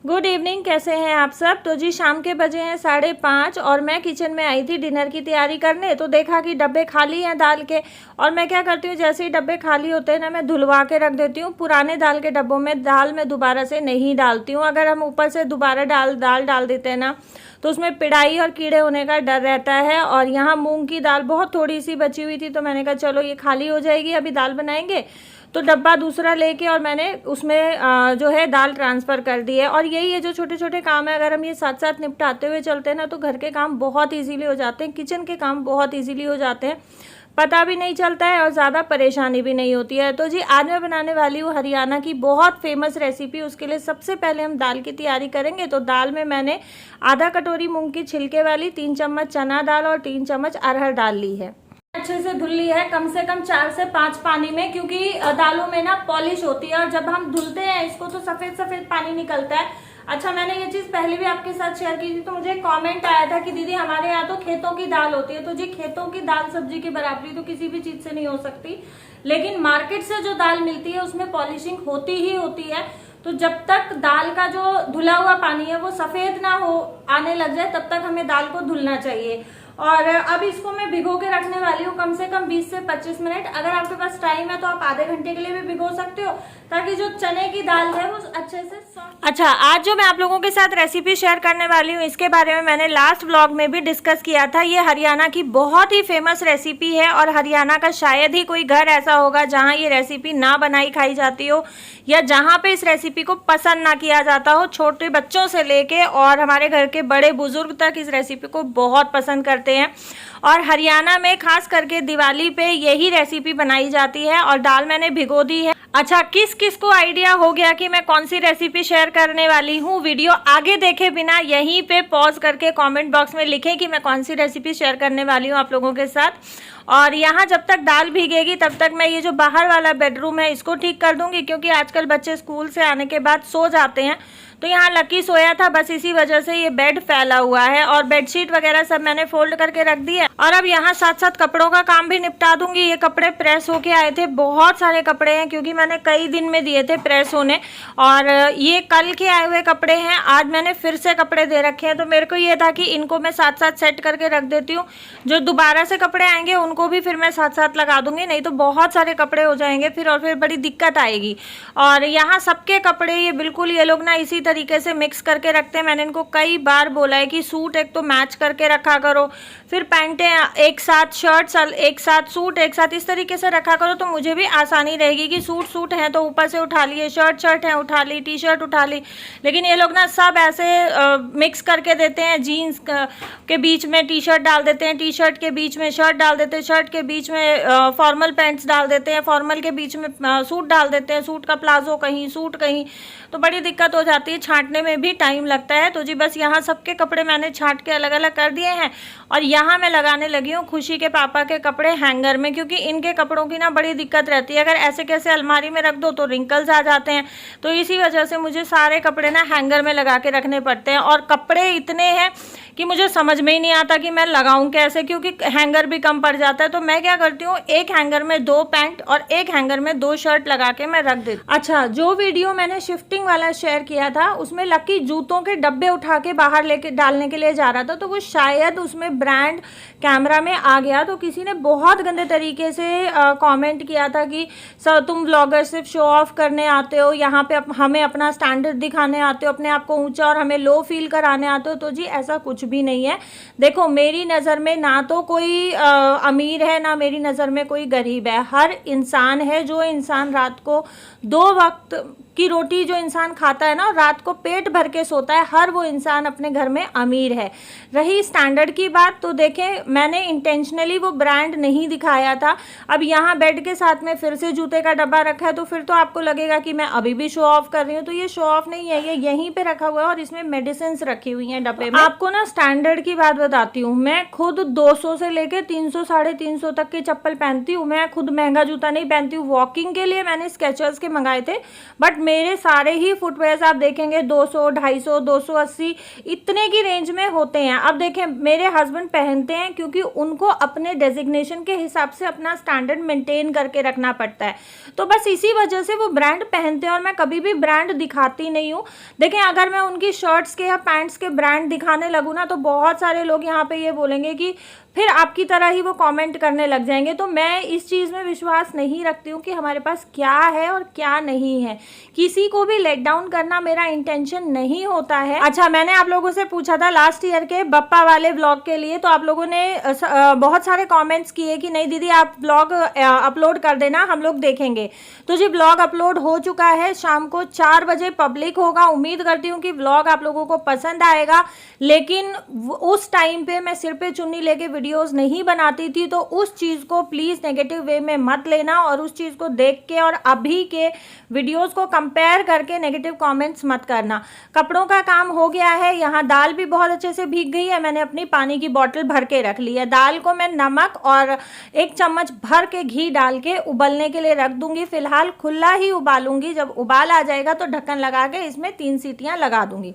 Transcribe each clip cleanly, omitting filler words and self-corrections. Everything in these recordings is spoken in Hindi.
गुड इवनिंग, कैसे हैं आप सब। तो जी शाम के बजे हैं 5:30 और मैं किचन में आई थी डिनर की तैयारी करने। तो देखा कि डब्बे खाली हैं दाल के। और मैं क्या करती हूँ, जैसे ही डब्बे खाली होते हैं ना, मैं धुलवा के रख देती हूँ। पुराने दाल के डब्बों में दाल मैं दोबारा से नहीं डालती हूँ। अगर हम ऊपर से दोबारा दाल डाल देते हैं ना, तो उसमें पिड़ाई और कीड़े होने का डर रहता है। और यहाँ मूंग की दाल बहुत थोड़ी सी बची हुई थी, तो मैंने कहा चलो ये खाली हो जाएगी, अभी दाल बनाएंगे। तो डब्बा दूसरा लेके और मैंने उसमें जो है दाल ट्रांसफ़र कर दी है। और यही है जो छोटे छोटे काम है, अगर हम ये साथ साथ निपटाते हुए चलते हैं ना, तो घर के काम बहुत इजीली हो जाते हैं, किचन के काम बहुत इजीली हो जाते हैं, पता भी नहीं चलता है और ज़्यादा परेशानी भी नहीं होती है। तो जी आज मैं बनाने वाली हूँ हरियाणा की बहुत फेमस रेसिपी। उसके लिए सबसे पहले हम दाल की तैयारी करेंगे। तो दाल में मैंने आधा कटोरी मूंग की छिलके वाली, 3 चम्मच चना दाल और 3 चम्मच अरहर दाल ली है। अच्छे से धुल ली है, कम से कम 4 से 5 पानी में, क्योंकि दालों में ना पॉलिश होती है और जब हम धुलते हैं इसको तो सफेद सफेद पानी निकलता है। अच्छा, मैंने ये चीज पहले भी आपके साथ शेयर की थी, तो मुझे कमेंट आया था कि दीदी हमारे यहाँ तो खेतों की दाल होती है। तो जी खेतों की दाल सब्जी की बराबरी तो किसी भी चीज से नहीं हो सकती, लेकिन मार्केट से जो दाल मिलती है उसमें पॉलिशिंग होती ही होती है। तो जब तक दाल का जो धुला हुआ पानी है वो सफेद ना हो आने लग जाए, तब तक हमें दाल को धुलना चाहिए। और अब इसको मैं भिगो के रखने वाली हूँ कम से कम 20 से 25 मिनट। अगर आपके पास टाइम है तो आप आधे घंटे के लिए भी भिगो सकते हो, ताकि जो चने की दाल है वो अच्छे से अच्छा, आज जो मैं आप लोगों के साथ रेसिपी शेयर करने वाली हूँ, इसके बारे में मैंने लास्ट व्लॉग में भी डिस्कस किया था। ये हरियाणा की बहुत ही फेमस रेसिपी है और हरियाणा का शायद ही कोई घर ऐसा होगा जहाँ ये रेसिपी ना बनाई खाई जाती हो, या जहाँ पे इस रेसिपी को पसंद ना किया जाता हो। छोटे बच्चों से लेके और हमारे घर के बड़े बुजुर्ग तक इस रेसिपी को बहुत पसंद करते हैं। और हरियाणा में खास करके दिवाली पे यही रेसिपी बनाई जाती है। और दाल मैंने भिगो दी है। अच्छा, किस किस को आइडिया हो गया कि मैं कौन सी रेसिपी शेयर करने वाली हूँ, वीडियो आगे देखे बिना यहीं पे पॉज करके कमेंट बॉक्स में लिखें कि मैं कौन सी रेसिपी शेयर करने वाली हूँ आप लोगों के साथ। और यहाँ जब तक दाल भीगेगी तब तक मैं ये जो बाहर वाला बेडरूम है इसको ठीक कर दूंगी, क्योंकि आजकल बच्चे स्कूल से आने के बाद सो जाते हैं। तो यहाँ लकी सोया था, बस इसी वजह से ये बेड फैला हुआ है। और बेडशीट वगैरह सब मैंने फोल्ड करके रख दी है। और अब यहाँ साथ साथ कपड़ों का काम भी निपटा दूंगी। ये कपड़े प्रेस होके आए थे, बहुत सारे कपड़े हैं, क्योंकि मैंने कई दिन में दिए थे प्रेस होने। और ये कल के आए हुए कपड़े हैं, आज मैंने फिर से कपड़े दे रखे हैं। तो मेरे को ये था कि इनको मैं साथ साथ सेट करके रख देती हूँ, जो दोबारा से कपड़े आएंगे उनको भी फिर मैं साथ साथ लगा दूंगी, नहीं तो बहुत सारे कपड़े हो जाएंगे फिर, और फिर बड़ी दिक्कत आएगी। और यहाँ सबके कपड़े ये बिल्कुल ये लोग ना इसी तरीके से मिक्स करके रखते हैं। मैंने इनको कई बार बोला है कि सूट एक तो मैच करके रखा करो, फिर पैंटें एक साथ, शर्ट्स एक साथ, सूट एक साथ, इस तरीके से रखा करो, तो मुझे भी आसानी रहेगी कि सूट हैं तो ऊपर से उठा लिए, शर्ट है उठा ली, टी शर्ट उठा ली। लेकिन ये लोग ना सब ऐसे मिक्स करके देते हैं। जीन्स के बीच में टी शर्ट डाल देते हैं, टी शर्ट के बीच में शर्ट डाल देते हैं, शर्ट के बीच में फॉर्मल पैंट्स डाल देते हैं, फॉर्मल के बीच में सूट डाल देते हैं, सूट का प्लाजो कहीं, सूट कहीं, तो बड़ी दिक्कत हो जाती है, छांटने में भी टाइम लगता है। तो जी बस यहाँ सबके कपड़े मैंने छांट के अलग अलग कर दिए हैं। और यहाँ मैं लगाने लगी हूँ खुशी के पापा के कपड़े हैंगर में, क्योंकि इनके कपड़ों की ना बड़ी दिक्कत रहती है। अगर ऐसे कैसे अलमारी में रख दो तो रिंकल्स आ जाते हैं, तो इसी वजह से मुझे सारे कपड़े ना हैंगर में लगा के रखने पड़ते हैं। और कपड़े इतने हैं कि मुझे समझ में ही नहीं आता कि मैं लगाऊं कैसे, क्योंकि हैंगर भी कम पड़ जाता है। तो मैं क्या करती हूँ, एक हैंगर में 2 पैंट और एक हैंगर में 2 शर्ट लगा के मैं रख देती। अच्छा, जो वीडियो मैंने शिफ्टिंग वाला शेयर किया था उसमें लकी जूतों के डब्बे उठा के बाहर लेके डालने के लिए जा रहा था, तो वो शायद उसमें ब्रांड कैमरा में आ गया। तो किसी ने बहुत गंदे तरीके से कॉमेंट किया था कि सर तुम ब्लॉगर सिर्फ शो ऑफ करने आते हो, यहाँ पे हमें अपना स्टैंडर्ड दिखाने आते हो, अपने आप को ऊंचा और हमें लो फील कराने आते हो। तो जी ऐसा कुछ भी नहीं है। देखो, मेरी नज़र में ना तो कोई अमीर है, ना मेरी नज़र में कोई गरीब है। हर इंसान है, जो इंसान रात को 2 वक्त की रोटी जो इंसान खाता है ना, रात को पेट भर के सोता है, हर वो इंसान अपने घर में अमीर है। रही स्टैंडर्ड की बात, तो देखें मैंने इंटेंशनली वो ब्रांड नहीं दिखाया था। अब यहाँ बेड के साथ में फिर से जूते का डब्बा रखा है, तो फिर तो आपको लगेगा कि मैं अभी भी शो ऑफ कर रही हूँ। तो ये शो ऑफ नहीं है, ये यहीं पे रखा हुआ है और इसमें मेडिसिन रखी हुई हैं डब्बे में। आपको ना स्टैंडर्ड की बात बताती हूँ, मैं खुद 200 से लेके 300 साढ़े 300 तक की चप्पल पहनती हूँ। मैं खुद महंगा जूता नहीं पहनती हूँ। वॉकिंग के लिए मैंने स्केचर्स के मंगाए थे, बट मेरे सारे ही फुटवेयर्स आप देखेंगे 200, 250, 280 इतने की रेंज में होते हैं। अब देखें मेरे हस्बैंड पहनते हैं क्योंकि उनको अपने डेजिग्नेशन के हिसाब से अपना स्टैंडर्ड मेंटेन करके रखना पड़ता है, तो बस इसी वजह से वो ब्रांड पहनते हैं और मैं कभी भी ब्रांड दिखाती नहीं हूँ। देखें अगर मैं उनकी शर्ट्स के या पैंट्स के ब्रांड दिखाने लगूँ ना तो बहुत सारे लोग यहाँ पे ये बोलेंगे कि फिर आपकी तरह ही वो कमेंट करने लग जाएंगे। तो मैं इस चीज़ में विश्वास नहीं रखती हूँ कि हमारे पास क्या है और क्या नहीं है। किसी को भी लेट डाउन करना मेरा इंटेंशन नहीं होता है। अच्छा, मैंने आप लोगों से पूछा था लास्ट ईयर के बप्पा वाले व्लॉग के लिए, तो आप लोगों ने बहुत सारे कमेंट्स किए कि नहीं दीदी आप व्लॉग अपलोड कर देना, हम लोग देखेंगे। तो जी व्लॉग अपलोड हो चुका है, शाम को 4 बजे पब्लिक होगा। उम्मीद करती हूँ कि व्लॉग आप लोगों को पसंद आएगा, लेकिन उस टाइम पे मैं सिर पे चुन्नी लेके वीडियोस नहीं बनाती थी, तो उस चीज़ को प्लीज़ नेगेटिव वे में मत लेना और उस चीज़ को देख के और अभी के वीडियोस को कंपेयर करके नेगेटिव कमेंट्स मत करना। कपड़ों का काम हो गया है, यहाँ दाल भी बहुत अच्छे से भीग गई है। मैंने अपनी पानी की बोतल भर के रख ली है। दाल को मैं नमक और 1 चम्मच भर के घी डाल के उबलने के लिए रख दूंगी। फिलहाल खुला ही उबालूंगी, जब उबाल आ जाएगा तो ढक्कन लगा के इसमें 3 सीटियाँ लगा दूंगी।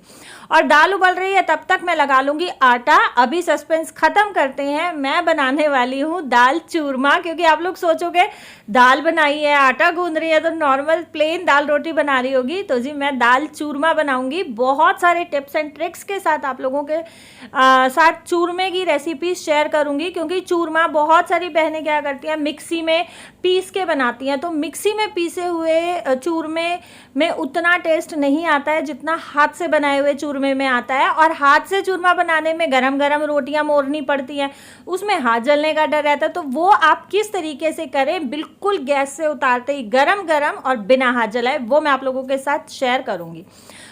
और दाल उबल रही है तब तक मैं लगा लूंगी आटा। अभी सस्पेंस खत्म करते हैं, मैं बनाने वाली हूँ दाल चूरमा, क्योंकि आप लोग सोचोगे दाल बनाई है आटा गूंद रही है तो नॉर्मल प्लेन दाल रोटी बना रही होगी। तो जी मैं दाल चूरमा बनाऊंगी, बहुत सारे टिप्स एंड ट्रिक्स के साथ आप लोगों के साथ चूरमे की रेसिपी शेयर करूंगी। क्योंकि चूरमा बहुत सारी बहनें क्या करती हैं मिक्सी में पीस के बनाती हैं, तो मिक्सी में पीसे हुए चूरमे में उतना टेस्ट नहीं आता है जितना हाथ से बनाए हुए चूरमे में आता है। और हाथ से चूरमा बनाने में गरम गरम रोटियां मोड़नी पड़ती हैं, उसमें हाथ जलने का डर रहता है। तो वो आप किस तरीके से करें बिल्कुल गैस से उतारते ही गरम गरम और बिना हाथ जलाए, वो मैं आप लोगों के साथ शेयर करूंगी।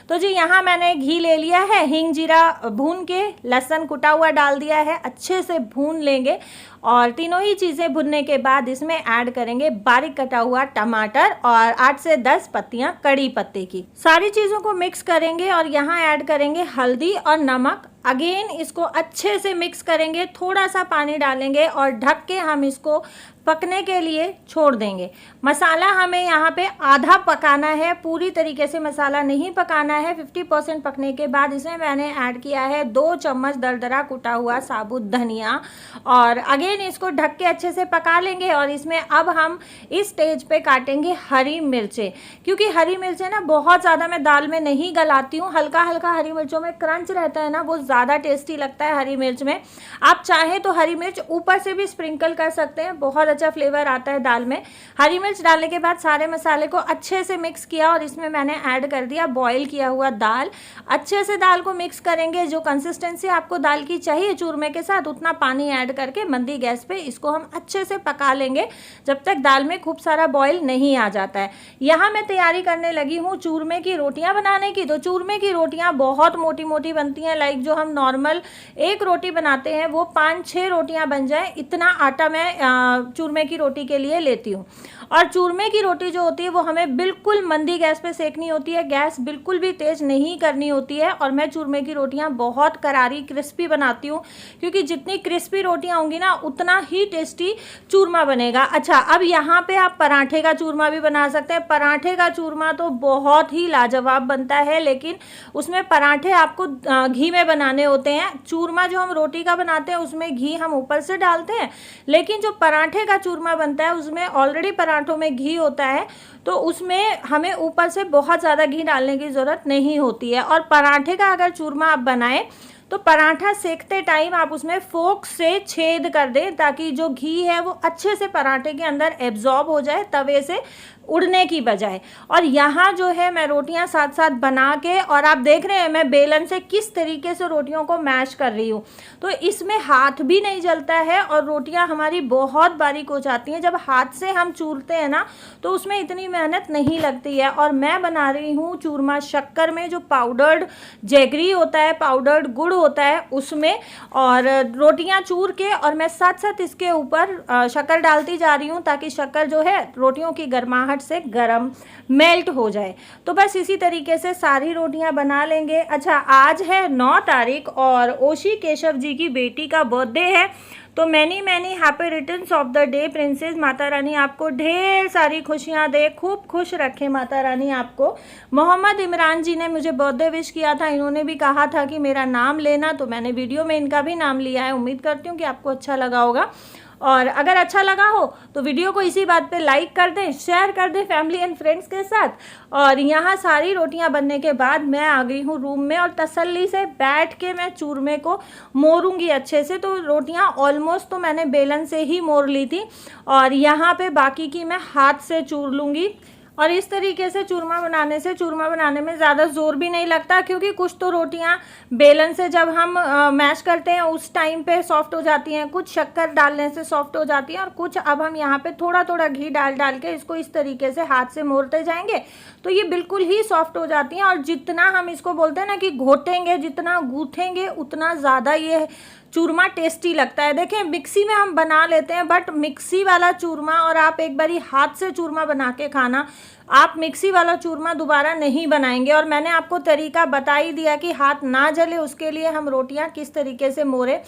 तो जी यहाँ मैंने घी ले लिया है, हींग जीरा भून के लहसुन कुटा हुआ डाल दिया है, अच्छे से भून लेंगे। और तीनों ही चीज़ें भुनने के बाद इसमें ऐड करेंगे बारीक कटा हुआ टमाटर और 8 से 10 पत्तियां कड़ी पत्ते की। सारी चीज़ों को मिक्स करेंगे और यहाँ ऐड करेंगे हल्दी और नमक। अगेन इसको अच्छे से मिक्स करेंगे, थोड़ा सा पानी डालेंगे और ढक के हम इसको पकने के लिए छोड़ देंगे। मसाला हमें यहाँ पे आधा पकाना है, पूरी तरीके से मसाला नहीं पकाना है। 50% पकने के बाद इसमें मैंने ऐड किया है 2 चम्मच दरदरा कुटा हुआ साबुत धनिया। और अगेन इसको ढक के अच्छे से पका लेंगे। और इसमें अब हम इस स्टेज पे काटेंगे हरी मिर्चें, क्योंकि हरी मिर्चें ना बहुत ज़्यादा मैं दाल में नहीं गलाती हूँ। हल्का हल्का हरी मिर्चों में क्रंच रहता है ना, वो ज़्यादा टेस्टी लगता है हरी मिर्च में। आप चाहें तो हरी मिर्च ऊपर से भी स्प्रिंकल कर सकते हैं, बहुत अच्छा फ्लेवर आता है दाल में। हरी मिर्च डालने के बाद सारे मसाले को अच्छे से मिक्स किया और इसमें मैंने ऐड कर दिया बॉईल किया हुआ दाल। अच्छे से दाल को मिक्स करेंगे, जो कंसिस्टेंसी आपको दाल की चाहिए चूरमे के साथ उतना पानी ऐड करके मंदी गैस पे इसको हम अच्छे से पका लेंगे जब तक दाल में खूब सारा बॉईल नहीं आ जाता है। यहाँ मैं तैयारी करने लगी हूँ चूरमे की रोटियाँ बनाने की। तो चूरमे की रोटियाँ बहुत मोटी मोटी बनती हैं, लाइक जो हम नॉर्मल एक रोटी बनाते हैं वो 5-6 रोटियाँ बन जाए, इतना आटा मैं चूरमे की रोटी के लिए लेती हूँ। और चूरमे की रोटी जो होती है वो हमें बिल्कुल मंदी गैस पे सेकनी होती है, गैस बिल्कुल भी तेज़ नहीं करनी होती है। और मैं चूरमे की रोटियाँ बहुत करारी क्रिस्पी बनाती हूँ, क्योंकि जितनी क्रिस्पी रोटियाँ होंगी ना उतना ही टेस्टी चूरमा बनेगा। अच्छा, अब यहाँ पे आप पराठे का चूरमा भी बना सकते हैं। पराठे का चूरमा तो बहुत ही लाजवाब बनता है, लेकिन उसमें पराठे आपको घी में बनाने होते हैं। चूरमा जो हम रोटी का बनाते हैं उसमें घी हम ऊपर से डालते हैं, लेकिन जो पराठे का चूरमा बनता है उसमें ऑलरेडी पराठों में घी होता है, तो उसमें हमें ऊपर से बहुत ज़्यादा घी डालने की ज़रूरत नहीं होती है। और पराठे का अगर चूरमा आप बनाएं तो पराठा सेकते टाइम आप उसमें फोक से छेद कर दें, ताकि जो घी है वो अच्छे से पराठे के अंदर एब्जॉर्ब हो जाए तवे से उड़ने की बजाय। और यहाँ जो है मैं रोटियाँ साथ साथ बना के, और आप देख रहे हैं मैं बेलन से किस तरीके से रोटियों को मैश कर रही हूँ, तो इसमें हाथ भी नहीं जलता है और रोटियाँ हमारी बहुत बारीक हो जाती हैं। जब हाथ से हम चूरते हैं ना तो उसमें इतनी मेहनत नहीं लगती है। और मैं बना रही हूँ चूरमा शक्कर में, जो पाउडर्ड जैगरी होता है, पाउडर्ड गुड़ होता है उसमें, और रोटियाँ चूर के और मैं साथ साथ इसके ऊपर शक्कर डालती जा रही हूँ, ताकि शक्कर जो है रोटियों की गर्माहट से गरम मेल्ट हो जाए। तो बस इसी तरीके से सारी रोटियां बना लेंगे। अच्छा, आज है 9 तारीख और ओशी केशव जी की बेटी का बर्थडे है, तो many many happy returns of the day princess. Mata Rani आपको ढेर सारी खुशियाँ दे, खूब खुश रखे माता रानी आपको। मोहम्मद इमरान जी ने मुझे बर्थडे विश किया था, इन्होंने भी कहा था कि मेरा नाम लेना, तो मैंने वीडियो में इनका भी नाम लिया है। उम्मीद करती हूँ कि आपको अच्छा लगा होगा, और अगर अच्छा लगा हो तो वीडियो को इसी बात पे लाइक कर दें, शेयर कर दें फैमिली एंड फ्रेंड्स के साथ। और यहाँ सारी रोटियाँ बनने के बाद मैं आ गई हूँ रूम में, और तसल्ली से बैठ के मैं चूरमे को मोरूंगी अच्छे से। तो रोटियाँ ऑलमोस्ट तो मैंने बेलन से ही मोर ली थी, और यहाँ पे बाकी की मैं हाथ से चूर लूँगी। और इस तरीके से चूरमा बनाने में ज़्यादा ज़ोर भी नहीं लगता, क्योंकि कुछ तो रोटियां बेलन से जब हम मैश करते हैं उस टाइम पे सॉफ्ट हो जाती हैं, कुछ शक्कर डालने से सॉफ्ट हो जाती हैं, और कुछ अब हम यहाँ पे थोड़ा थोड़ा घी डाल के इसको इस तरीके से हाथ से मोड़ते जाएंगे तो ये बिल्कुल ही सॉफ्ट हो जाती हैं। और जितना हम इसको बोलते हैं ना कि घोटेंगे, जितना गूँथेंगे उतना ज़्यादा ये चूरमा टेस्टी लगता है। देखें, मिक्सी में हम बना लेते हैं, बट मिक्सी वाला चूरमा और आप एक बारी हाथ से चूरमा बना के खाना, आप मिक्सी वाला चूरमा दोबारा नहीं बनाएंगे। और मैंने आपको तरीका बता ही दिया कि हाथ ना जले उसके लिए हम रोटियां किस तरीके से मोड़ें।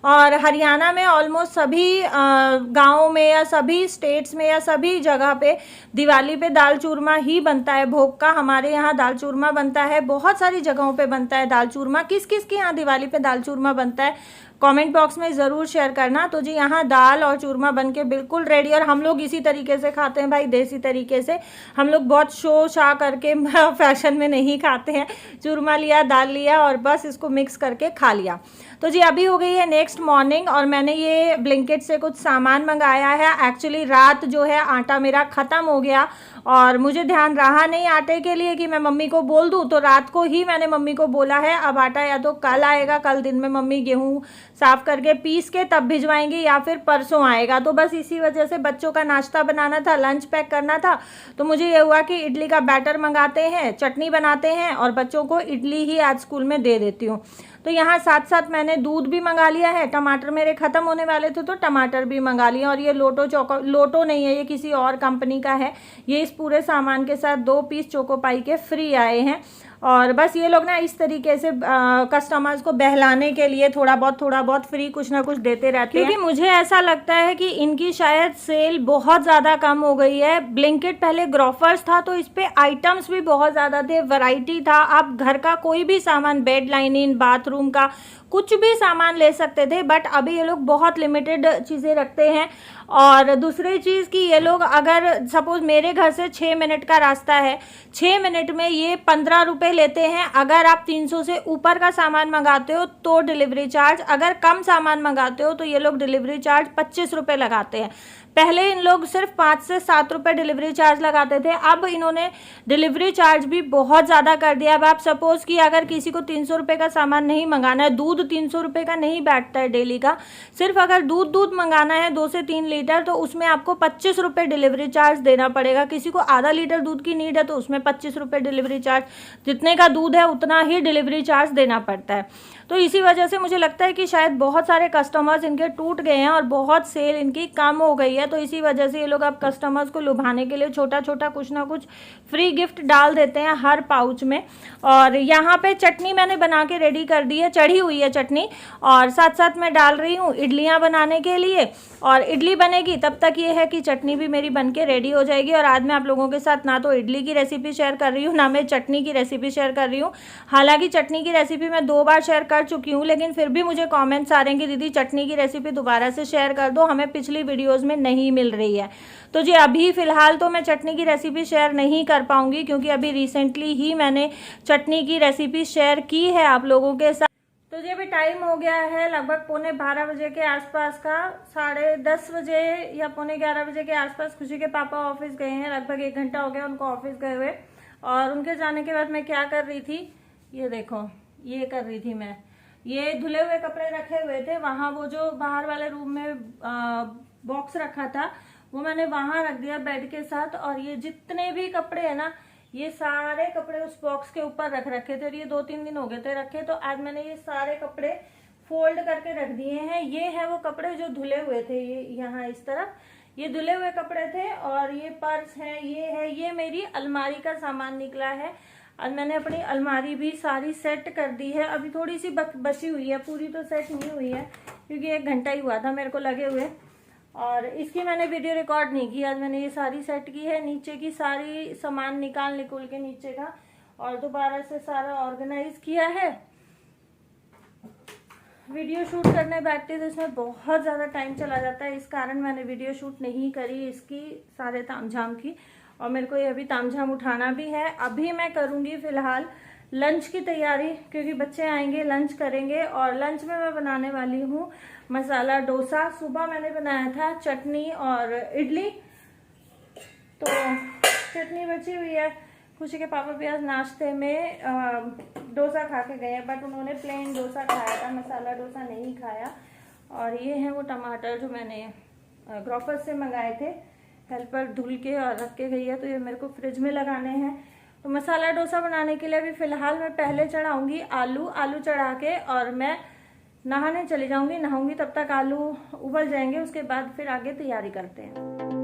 और हरियाणा में ऑलमोस्ट सभी गाँव में या सभी स्टेट्स में या सभी जगह पे दिवाली पे दाल चूरमा ही बनता है भोग का। हमारे यहाँ दाल चूरमा बनता है, बहुत सारी जगहों पे बनता है दाल चूरमा। किस किस के यहाँ दिवाली पे दाल चूरमा बनता है कमेंट बॉक्स में ज़रूर शेयर करना। तो जी यहाँ दाल और चूरमा बन के बिल्कुल रेडी, और हम लोग इसी तरीके से खाते हैं भाई, देसी तरीके से। हम लोग बहुत शो शा करके फैशन में नहीं खाते हैं। चूरमा लिया, दाल लिया और बस इसको मिक्स करके खा लिया। तो जी अभी हो गई है नेक्स्ट मॉर्निंग, और मैंने ये ब्लिंकिट से कुछ सामान मंगाया है। एक्चुअली रात जो है आटा मेरा ख़त्म हो गया, और मुझे ध्यान रहा नहीं आटे के लिए कि मैं मम्मी को बोल दूं, तो रात को ही मैंने मम्मी को बोला है अब आटा या तो कल आएगा, कल दिन में मम्मी गेहूं साफ़ करके पीस के तब भिजवाएंगी, या फिर परसों आएगा। तो बस इसी वजह से बच्चों का नाश्ता बनाना था, लंच पैक करना था, तो मुझे ये हुआ कि इडली का बैटर मंगाते हैं, चटनी बनाते हैं और बच्चों को इडली ही आज स्कूल में दे देती हूँ। तो यहाँ साथ साथ मैंने दूध भी मंगा लिया है, टमाटर मेरे ख़त्म होने वाले थे तो टमाटर भी मंगा लिए। और ये लोटो नहीं है, ये किसी और कंपनी का है। ये इस पूरे सामान के साथ 2 पीस चोकोपाई के फ्री आए हैं। और बस ये लोग ना इस तरीके से कस्टमर्स को बहलाने के लिए थोड़ा बहुत फ्री कुछ ना कुछ देते रहते हैं, क्योंकि मुझे ऐसा लगता है कि इनकी शायद सेल बहुत ज़्यादा कम हो गई है। ब्लिंकिट पहले ग्रोफर्स था तो इस पर आइटम्स भी बहुत ज़्यादा थे, वैरायटी था, आप घर का कोई भी सामान, बेड लाइनिंग, बाथरूम का कुछ भी सामान ले सकते थे। बट अभी ये लोग बहुत लिमिटेड चीज़ें रखते हैं। और दूसरी चीज़ कि ये लोग अगर सपोज़ मेरे घर से 6 मिनट का रास्ता है, 6 मिनट में ये 15 रुपये लेते हैं। अगर आप 300 से ऊपर का सामान मंगाते हो तो डिलीवरी चार्ज, अगर कम सामान मंगाते हो तो ये लोग डिलीवरी चार्ज 25 रुपये लगाते हैं। पहले इन लोग सिर्फ 5 से 7 रुपये डिलीवरी चार्ज लगाते थे, अब इन्होंने डिलीवरी चार्ज भी बहुत ज़्यादा कर दिया। अब आप सपोज़ कि अगर किसी को 300 रुपये का सामान नहीं मंगाना है, दूध 300 रुपये का नहीं बैठता है डेली का, सिर्फ अगर दूध मंगाना है 2 से 3 लीटर तो उसमें आपको 25 रुपये डिलीवरी चार्ज देना पड़ेगा। किसी को आधा लीटर दूध की नीड है तो उसमें 25 रुपये डिलीवरी चार्ज, जितने का दूध है उतना ही डिलीवरी चार्ज देना पड़ता है। तो इसी वजह से मुझे लगता है कि शायद बहुत सारे कस्टमर्स इनके टूट गए हैं और बहुत सेल इनकी कम हो गई है। तो इसी वजह से ये लोग अब कस्टमर्स को लुभाने के लिए छोटा छोटा कुछ ना कुछ फ्री गिफ्ट डाल देते हैं हर पाउच में। और यहाँ पे चटनी मैंने बना के रेडी कर दी है, चढ़ी हुई है चटनी, और साथ साथ मैं डाल रही हूँ इडलियाँ बनाने के लिए। और इडली बनेगी तब तक ये है कि चटनी भी मेरी बन के रेडी हो जाएगी। और आज मैं आप लोगों के साथ ना तो इडली की रेसिपी शेयर कर रही हूँ, ना मैं चटनी की रेसिपी शेयर कर रही हूँ। हालांकि चटनी की रेसिपी मैं 2 बार शेयर कर चुकी हूँ, लेकिन फिर भी मुझे कमेंट्स आ रहे हैं कि दीदी चटनी की रेसिपी दोबारा से शेयर कर दो, हमें पिछली वीडियोस में नहीं मिल रही है। तो जी अभी फ़िलहाल तो मैं चटनी की रेसिपी शेयर नहीं कर पाऊँगी, क्योंकि अभी रिसेंटली ही मैंने चटनी की रेसिपी शेयर की है आप लोगों के साथ। तो जी अभी टाइम हो गया है लगभग 11:15 बजे के आसपास का, 10:30 बजे या 11:15 बजे के आसपास खुशी के पापा ऑफिस गए हैं। लगभग 1 घंटा हो गया उनको ऑफिस गए हुए। और उनके जाने के बाद मैं क्या कर रही थी, ये देखो, ये कर रही थी मैं, ये धुले हुए कपड़े रखे हुए थे वहाँ, वो जो बाहर वाले रूम में बॉक्स रखा था वो मैंने वहाँ रख दिया बेड के साथ। और ये जितने भी कपड़े हैं ना, ये सारे कपड़े उस बॉक्स के ऊपर रख रखे थे, और ये 2-3 दिन हो गए थे रखे। तो आज मैंने ये सारे कपड़े फोल्ड करके रख दिए हैं। ये है वो कपड़े जो धुले हुए थे, ये यहाँ इस तरफ ये धुले हुए कपड़े थे। और ये पर्स है, ये है, ये मेरी अलमारी का सामान निकला है। और मैंने अपनी अलमारी भी सारी सेट कर दी है, अभी थोड़ी सी बची हुई है, पूरी तो सेट नहीं हुई है। क्योंकि 1 घंटा ही हुआ था मेरे को लगे हुए। और इसकी मैंने वीडियो रिकॉर्ड नहीं की, आज मैंने ये सारी सेट की है, नीचे की सारी सामान निकाल के नीचे का, और दोबारा से सारा ऑर्गेनाइज किया है। वीडियो शूट करने बैठती तो इसमें बहुत ज़्यादा टाइम चला जाता है, इस कारण मैंने वीडियो शूट नहीं करी इसकी सारे तामझाम की। और मेरे को ये अभी तामझाम उठाना भी है। अभी मैं करूँगी फ़िलहाल लंच की तैयारी, क्योंकि बच्चे आएंगे लंच करेंगे। और लंच में मैं बनाने वाली हूँ मसाला डोसा। सुबह मैंने बनाया था चटनी और इडली, तो चटनी बची हुई है। खुशी के पापा भी आज नाश्ते में डोसा खा के गए हैं, बट उन्होंने प्लेन डोसा खाया था, मसाला डोसा नहीं खाया। और ये हैं वो टमाटर जो मैंने ग्रोफर से मंगाए थे, हेल्पर धुल के और रख के गई है, तो ये मेरे को फ्रिज में लगाने हैं। तो मसाला डोसा बनाने के लिए अभी फ़िलहाल मैं पहले चढ़ाऊँगी आलू चढ़ा के, और मैं नहाने चली जाऊँगी, नहाऊँगी तब तक आलू उबल जाएंगे, उसके बाद फिर आगे तैयारी करते हैं।